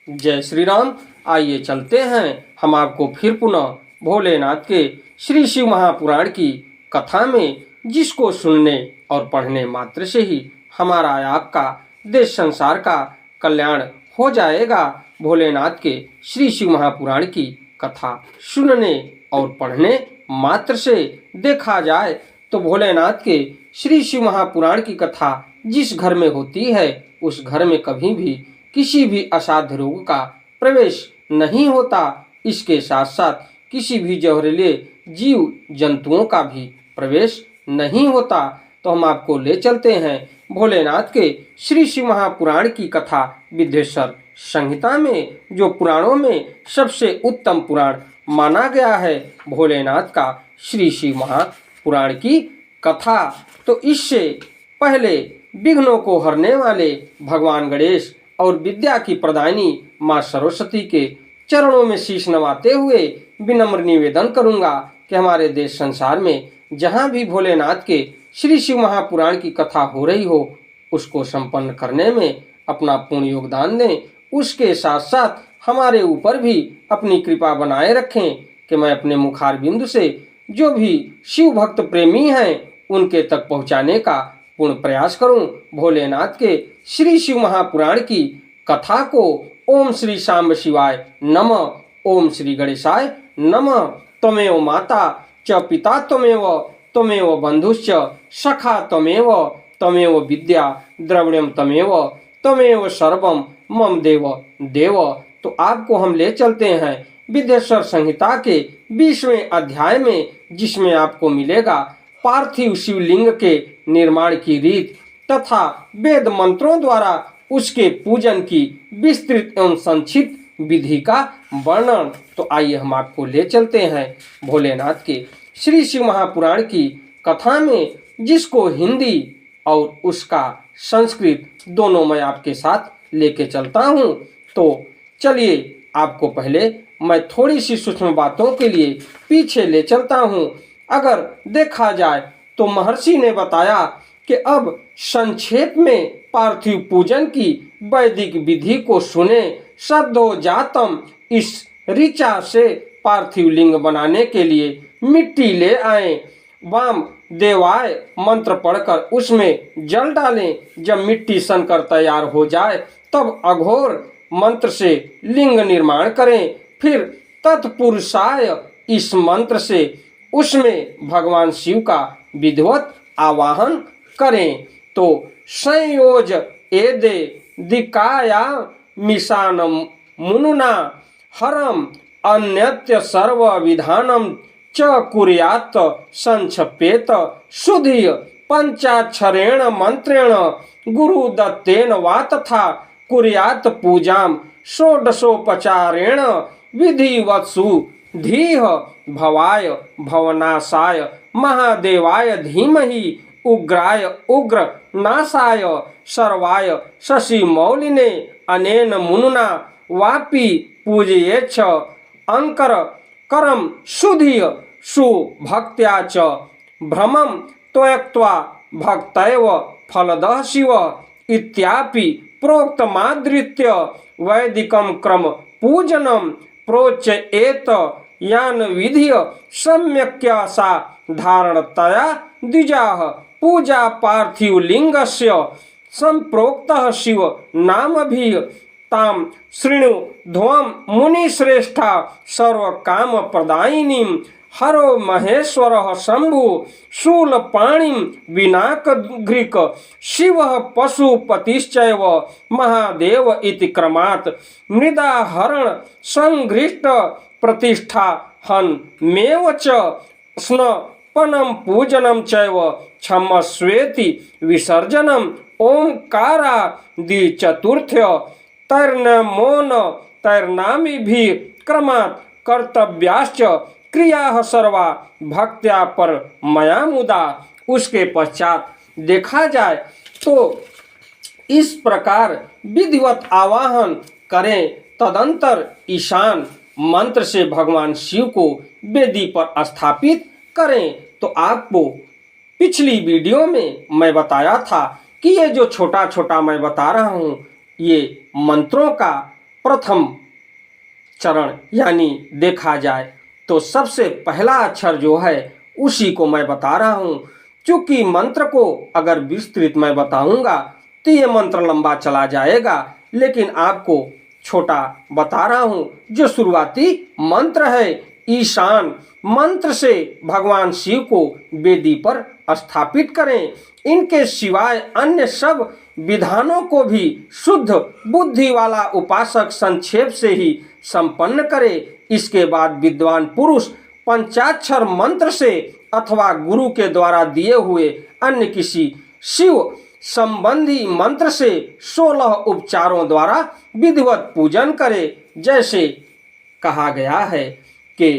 जय श्री राम। आइए चलते हैं हम आपको फिर पुनः भोलेनाथ के श्री शिव महापुराण की कथा में, जिसको सुनने और पढ़ने मात्र से ही हमारा आपका देश संसार का कल्याण हो जाएगा। भोलेनाथ के श्री शिव महापुराण की कथा सुनने और पढ़ने मात्र से देखा जाए तो भोलेनाथ के श्री शिव महापुराण की कथा जिस घर में होती है उस घर में कभी भी किसी भी असाध्य रोग का प्रवेश नहीं होता। इसके साथ साथ किसी भी जहरीले जीव जंतुओं का भी प्रवेश नहीं होता। तो हम आपको ले चलते हैं भोलेनाथ के श्री शिव महापुराण की कथा विद्येश्वर संहिता में, जो पुराणों में सबसे उत्तम पुराण माना गया है भोलेनाथ का श्री शिव महापुराण की कथा। तो इससे पहले विघ्नों को हरने वाले भगवान गणेश और विद्या की प्रदायिनी माँ सरस्वती के चरणों में शीश नवाते हुए विनम्र निवेदन करूंगा कि हमारे देश संसार में जहाँ भी भोलेनाथ के श्री शिव महापुराण की कथा हो रही हो उसको संपन्न करने में अपना पूर्ण योगदान दें। उसके साथ साथ हमारे ऊपर भी अपनी कृपा बनाए रखें कि मैं अपने मुखारबिंद से जो भी शिव भक्त प्रेमी हैं उनके तक पहुँचाने का पूर्ण प्रयास करूं। भोलेनाथ के श्री शिव महापुराण की कथा को ओम श्री सांब शिवाय नमः, ओम श्री गणेशाय नमः। त्वमेव माता च पिता त्वमेव बंधुश्च सखा त्वमेव विद्या द्रविणम त्वमेव सर्वम मम देव देव। तो आपको हम ले चलते हैं विद्येश्वर संहिता के 20वें अध्याय में, जिसमें आपको मिलेगा पार्थिव शिवलिंग के निर्माण की रीत तथा वेद मंत्रों द्वारा उसके पूजन की विस्तृत एवं संक्षिप्त विधि का वर्णन। तो आइए हम आपको ले चलते हैं भोलेनाथ के श्री शिव महापुराण की कथा में, जिसको हिंदी और उसका संस्कृत दोनों मैं आपके साथ लेके चलता हूँ। तो चलिए आपको पहले मैं थोड़ी सी सूक्ष्म बातों के लिए पीछे ले चलता हूँ। अगर देखा जाए तो महर्षि ने बताया कि अब संक्षेप में पार्थिव पूजन की वैदिक विधि को सुने। सद्यो जातम, इस ऋचा से पार्थिव लिंग बनाने के लिए मिट्टी ले आए। वाम देवाय मंत्र पढ़कर उसमें जल डालें। जब मिट्टी सनकर तैयार हो जाए तब अघोर मंत्र से लिंग निर्माण करें। फिर तत्पुरुषाय, इस मंत्र से उसमें भगवान शिव का विधिवत आवाहन करें। तो संयोज एदे दिकाया मिशानम मुनुना हरम अन्यत्य सर्व विधानम च कुर्यात संक्षपेत शुद्धि पंचाक्षरेण मंत्रेण गुरु दत्तेन वा तथा कुर्यात पूजाम षोडशोपचारेण विधिवत्सु धीह भवाय भवनाशाय महादेवाय धीमहि उग्राय उग्र नाशाय सर्वाय शशि मौलिने अनेन मुनुना वापि पूजयेच्छ अंकर करम शुद्धि सुभक्त्या च भ्रमं त्यक्त्वा भक्तैव फलदः शिव इत्यापि प्रोक्तमादृत्य वैदिकं क्रम पूजनं प्रोच्येत यान विधिय सम्यक्या सा धारणतया द्विजाः पूजा पार्थिव लिंगस्य संप्रोक्तः शिव नामभिः ताम शृणु ध्वम मुनिश्रेष्ठा सर्व काम प्रदायिनीं हरो महेश्वरः शंभु शूलपाणिं विनाकघ्रिक शिवः पशुपतिश्चैव महादेव इति क्रमात् मृदाहरण संघृष्ट प्रतिष्ठा हनमेव च स्नपनं पूजनं चैव क्षमस्वेति विसर्जनम् ओंकारादि चतुर्थ्य तैर्नमोन तैर्नामिभिः क्रमात् कर्तव्याश्च क्रियाः सर्वा भक्त्या पर मया मुदा। उसके पश्चात देखा जाए तो इस प्रकार विधिवत आवाहन करें। तदंतर ईशान मंत्र से भगवान शिव को वेदी पर स्थापित करें। तो आपको पिछली वीडियो में मैं बताया था कि ये जो छोटा छोटा मैं बता रहा हूँ ये मंत्रों का प्रथम चरण यानी देखा जाए तो सबसे पहला अक्षर जो है उसी को मैं बता रहा हूँ। क्योंकि मंत्र को अगर विस्तृत मैं बताऊंगा तो ये मंत्र लंबा चला जाएगा, लेकिन आपको छोटा बता रहा हूँ। जो शुरुआती मंत्र है ईशान मंत्र से भगवान शिव को वेदी पर स्थापित करें। इनके सिवाय अन्य सब विधानों को भी शुद्ध बुद्धि वाला उपासक संक्षेप से ही संपन्न करे। इसके बाद विद्वान पुरुष पंचाक्षर मंत्र से अथवा गुरु के द्वारा दिए हुए अन्य किसी शिव संबंधी मंत्र से 16 उपचारों द्वारा विधिवत पूजन करे। जैसे कहा गया है कि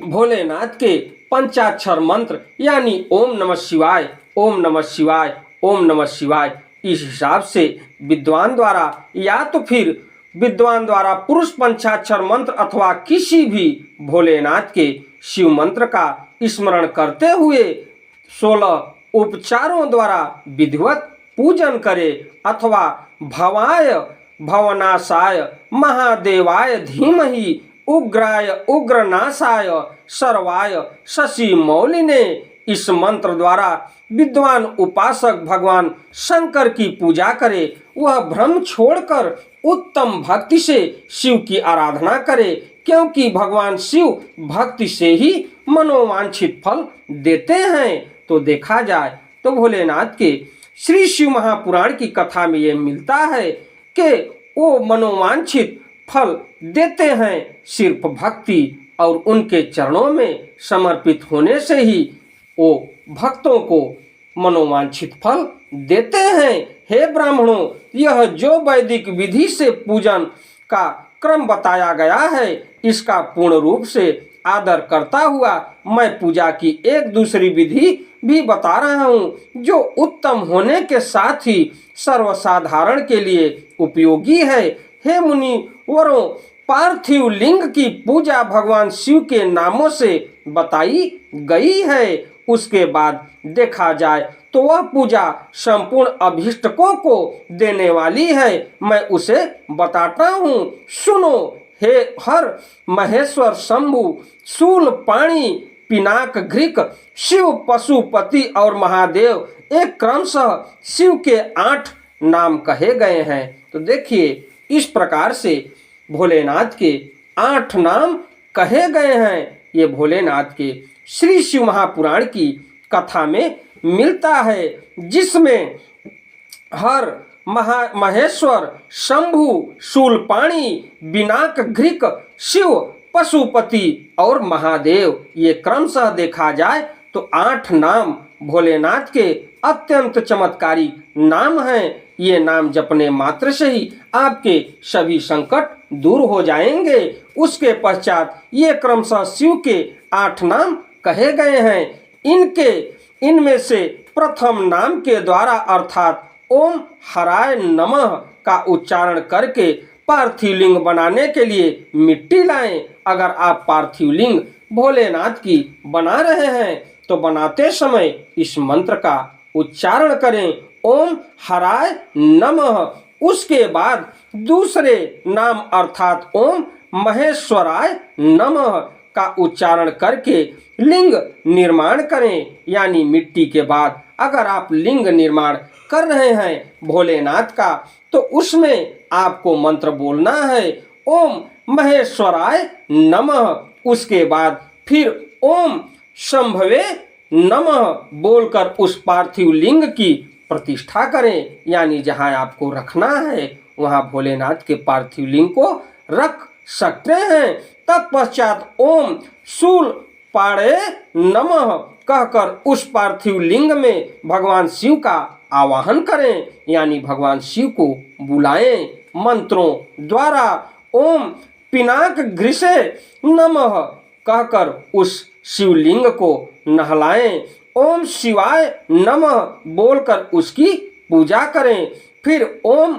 भोलेनाथ के पंचाक्षर मंत्र यानी ओम नमः शिवाय, ओम नमः शिवाय, ओम नमः शिवाय, इस हिसाब से विद्वान द्वारा या तो फिर विद्वान द्वारा पुरुष पंचाक्षर मंत्र अथवा किसी भी भोलेनाथ के शिव मंत्र का स्मरण करते हुए 16 उपचारों द्वारा विधिवत पूजन करे। अथवा भवाय भवनाशाय महादेवाय धीमहि उग्राय उग्रनाशाय सर्वाय शशि मौलिने, इस मंत्र द्वारा विद्वान उपासक भगवान शंकर की पूजा करे। वह भ्रम छोड़कर उत्तम भक्ति से शिव की आराधना करे, क्योंकि भगवान शिव भक्ति से ही मनोवांछित फल देते हैं। तो देखा जाए तो भोलेनाथ के श्री शिव महापुराण की कथा में ये मिलता है कि वो मनोवांछित फल देते हैं सिर्फ भक्ति और उनके चरणों में समर्पित होने से ही वो भक्तों को मनोवांछित फल देते हैं। हे ब्राह्मणों, यह जो वैदिक विधि से पूजन का क्रम बताया गया है, इसका पूर्ण रूप से आदर करता हुआ मैं पूजा की एक दूसरी विधि भी बता रहा हूँ, जो उत्तम होने के साथ ही सर्वसाधारण के लिए उपयोगी है। हे मुनि वरों, पार्थिव लिंग की पूजा भगवान शिव के नामों से बताई गई है। उसके बाद देखा जाए तो वह पूजा संपूर्ण अभीष्टकों को देने वाली है। मैं उसे बताता हूँ, सुनो। हे हर महेश्वर शंभु शूल पाणी पिनाक घृक शिव पशुपति और महादेव, एक क्रमशः शिव के 8 नाम कहे गए हैं। तो देखिए इस प्रकार से भोलेनाथ के 8 नाम कहे गए हैं। ये भोलेनाथ के श्री शिव महापुराण की कथा में मिलता है, जिसमें हर महेश्वर शंभु शूलपाणी बिनाक घृक शिव पशुपति और महादेव, ये क्रमशः देखा जाए तो 8 नाम भोलेनाथ के अत्यंत चमत्कारी नाम हैं। ये नाम जपने मात्र से ही आपके सभी संकट दूर हो जाएंगे। उसके पश्चात ये क्रमशः शिव के 8 नाम कहे गए हैं। इनमें से प्रथम नाम के द्वारा अर्थात ओम हराय नमः का उच्चारण करके पार्थिव लिंग बनाने के लिए मिट्टी लाएं। अगर आप पार्थिव लिंग भोलेनाथ की बना रहे हैं तो बनाते समय इस मंत्र का उच्चारण करें, ओम हराय नमः। उसके बाद दूसरे नाम अर्थात ओम महेश्वराय नमः का उच्चारण करके लिंग निर्माण करें। यानी मिट्टी के बाद अगर आप लिंग निर्माण कर रहे हैं भोलेनाथ का, तो उसमें आपको मंत्र बोलना है ओम महेश्वराय नमः। उसके बाद फिर ओम शंभवे नमः बोलकर उस पार्थिव लिंग की प्रतिष्ठा करें। यानी जहां आपको रखना है वहां भोलेनाथ के पार्थिव लिंग को रख सकते हैं। तत्पश्चात ओम शूल पाड़े नमः कहकर उस पार्थिव लिंग में भगवान शिव का आवाहन करें। यानी भगवान शिव को बुलाएं मंत्रों द्वारा। ओम पिनाक घृसे नमः कहकर उस शिवलिंग को नहलाएं। ओम शिवाय नमः बोलकर उसकी पूजा करें। फिर ओम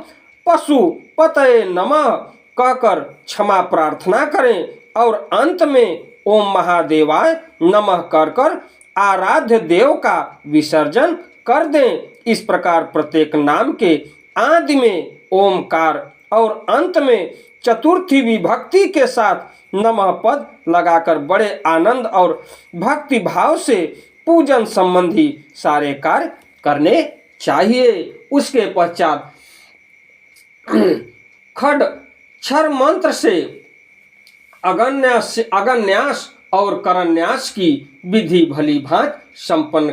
पशुपतये नमः कहकर क्षमा प्रार्थना करें और अंत में ओम महादेवाय नमः कर आराध्य देव का विसर्जन कर दें। इस प्रकार प्रत्येक नाम के आदि में ओमकार और अंत में चतुर्थी विभक्ति के साथ नमः पद लगाकर बड़े आनंद और भक्ति भाव से पूजन संबंधी सारे कार्य करने चाहिए। उसके पश्चात खड क्षर मंत्र से अगन्यास और करन्यास की विधि भली भांति संपन्न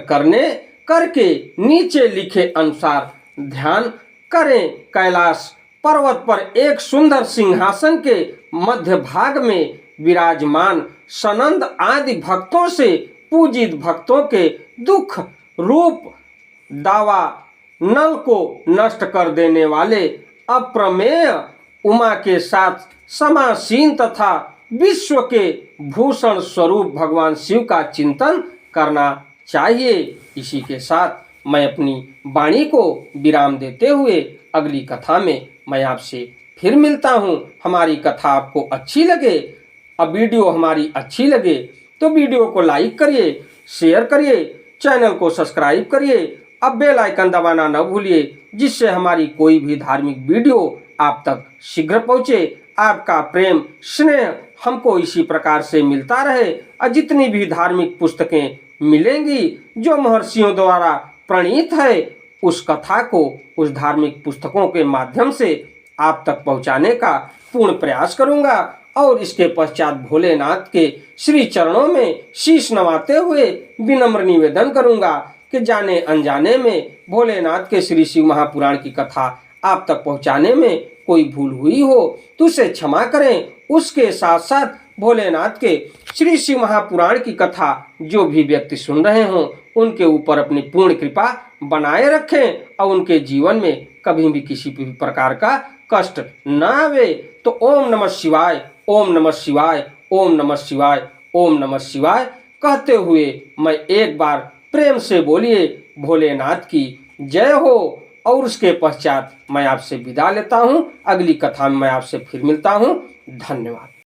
करके नीचे लिखे अनुसार ध्यान करें। कैलाश पर्वत पर एक सुंदर सिंहासन के मध्य भाग में विराजमान सनंद आदि भक्तों से पूजित भक्तों के दुख रूप दावा नल को नष्ट कर देने वाले अप्रमेय उमा के साथ समासीन तथा विश्व के भूषण स्वरूप भगवान शिव का चिंतन करना चाहिए। इसी के साथ मैं अपनी वाणी को विराम देते हुए अगली कथा में मैं आपसे फिर मिलता हूँ। हमारी कथा आपको अच्छी लगे, अब वीडियो हमारी अच्छी लगे तो वीडियो को लाइक करिए, शेयर करिए, चैनल को सब्सक्राइब करिए, अब बेल आइकन दबाना न भूलिए, जिससे हमारी कोई भी धार्मिक वीडियो आप तक शीघ्र पहुँचे। आपका प्रेम स्नेह हमको इसी प्रकार से मिलता रहे और जितनी भी धार्मिक पुस्तकें मिलेंगी जो महर्षियों द्वारा प्रणीत है उस कथा को उस धार्मिक पुस्तकों के माध्यम से आप तक पहुंचाने का पूर्ण प्रयास करूंगा। और इसके पश्चात भोलेनाथ के श्री चरणों में शीश नवाते हुए विनम्र निवेदन करूंगा कि जाने अनजाने में भोलेनाथ के श्री शिव महापुराण की कथा आप तक पहुंचाने में कोई भूल हुई हो तो उसे क्षमा करें। उसके साथ साथ भोलेनाथ के श्री शिव महापुराण की कथा जो भी व्यक्ति सुन रहे हों उनके ऊपर अपनी पूर्ण कृपा बनाए रखें और उनके जीवन में कभी भी किसी भी प्रकार का कष्ट न आवे। तो ओम नमः शिवाय, ओम नमः शिवाय, ओम नमः शिवाय, ओम नमः शिवाय कहते हुए मैं एक बार प्रेम से बोलिए भोलेनाथ की जय हो। और उसके पश्चात मैं आपसे विदा लेता हूँ। अगली कथा में मैं आपसे फिर मिलता हूँ। धन्यवाद।